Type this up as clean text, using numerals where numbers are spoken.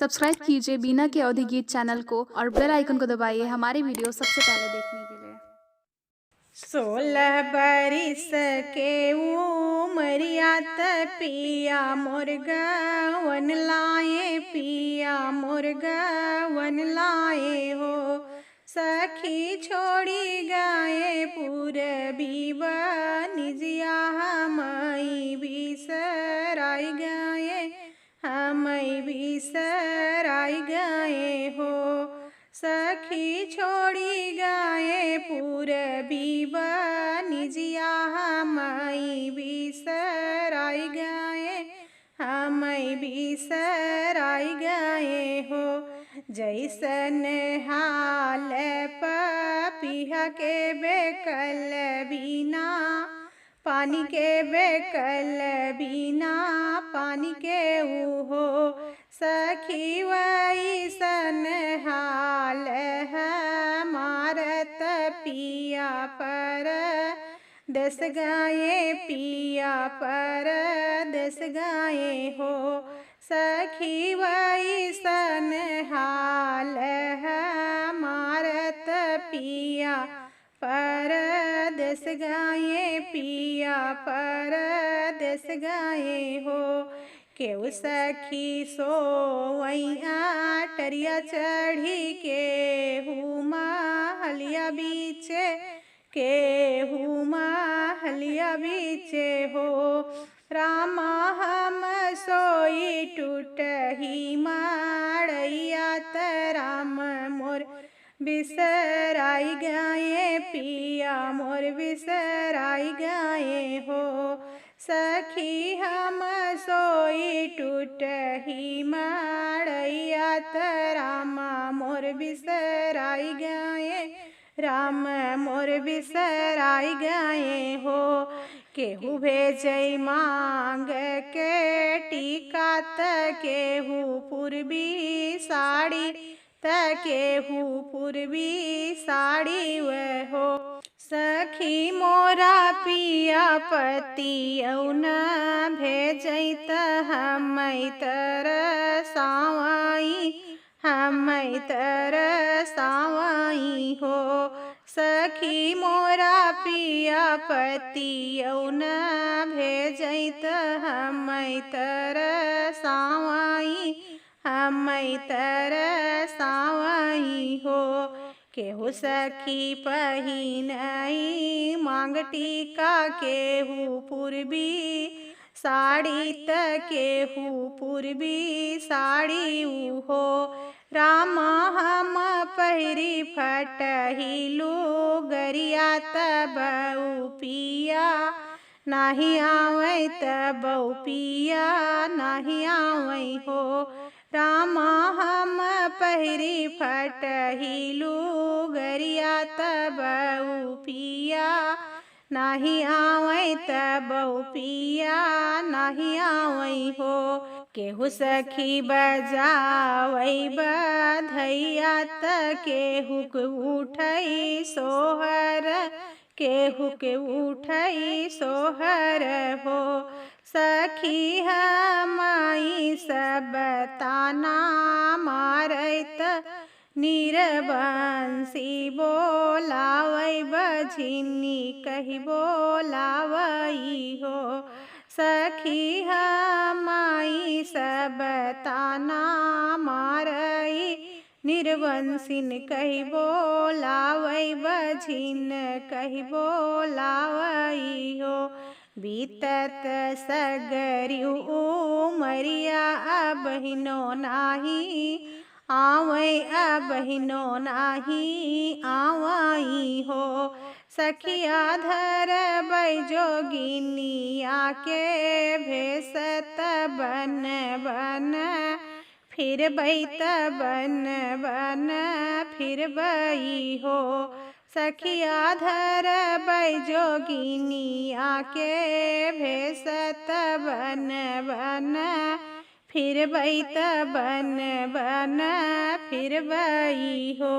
Subscribe कीजिए बीना के अवधि गीत चैनल को और बेल आइकन को दबाइए हमारी वीडियो सबसे पहले देखने के लिए। 16 बरिस के उमरिया त पिया मोर गवन लाए, पिया मोर गवन लाए हो। सखी छोड़ी गाए पूरबी बनिजिया, हमई बिसराई गाए, हमई बिसराई गाए हो। सखी छोड़ी गाए पूरबी बनिजिया, हमई बिसराई गाए, हमई बिसराई गाए हो। जैसन हाल पपिहा के बेकल बिना, पानी के बेकल बिना पानी के उहो। सखी वैसन हाल है मारत पिया पर दस गाए, पिया पर दस गाए हो। सखी वैसन हाल है मारत पिया पर दस गाए, पिया पर दस गाए हो। केहू सखी सोवैया टरिया चढ़ी, केहू महलिया बीचे, केहू महलिया बीचे हो। रामा हम सोई टूटही माड़ैया त राम मोर बिसराई गाए, पिया मोर बिसराई गाए हो। सखी हम सोई टूटही माड़ैया त रामा मोर बिसराई गाए, राम मोर बिसराई गाए हो। केहू भेजै मांग के टीका त केहू पूर्वी साड़ी, त केहू पूर्वी साड़ी वह हो। सखी मोरा पिया पति औन भेजै त हमई तरसावई, हमई तरसावई हो। सखी मोरा पिया पति औन भेजै त हमई तरसावई, हमई तरसावई हो। केहू सखी पहिनई मांग टीका, केहू पूर्वी साड़ी त केहू पूर्वी साड़ी उहो। रामा हम पहिरी फटही लुगरिया त बऊ पिया नाही आवै, त बऊ पिया नाही आवै हो। रामा हम पहिरी फटही लुगरिया त बऊ पिया नाही आवै, त बऊ पिया नाही आवै हो। केहू सखी बजावै बधैया त केहू उठै सोहर, केहू के उठै सोहर हो। सखी हमई सब ताना मारैत निरबंसी बोलावै, बझिनी कही बोलावई हो। सखी हमई सब ताना मारई निर्वंशिन कही बोलावै, बझिन कही बोलावई हो। बीतत सगरी उमरिया बहिनो नाही आवै, बहिनो नाही आवई हो। सखिया धरबै जोगिनिया के भेसत बन बन फिरबै त बन बन फिरबै हो। सखिया धरबै जोगिनिया के भेसत बन बन फिरबै त बन बन फिरबै हो।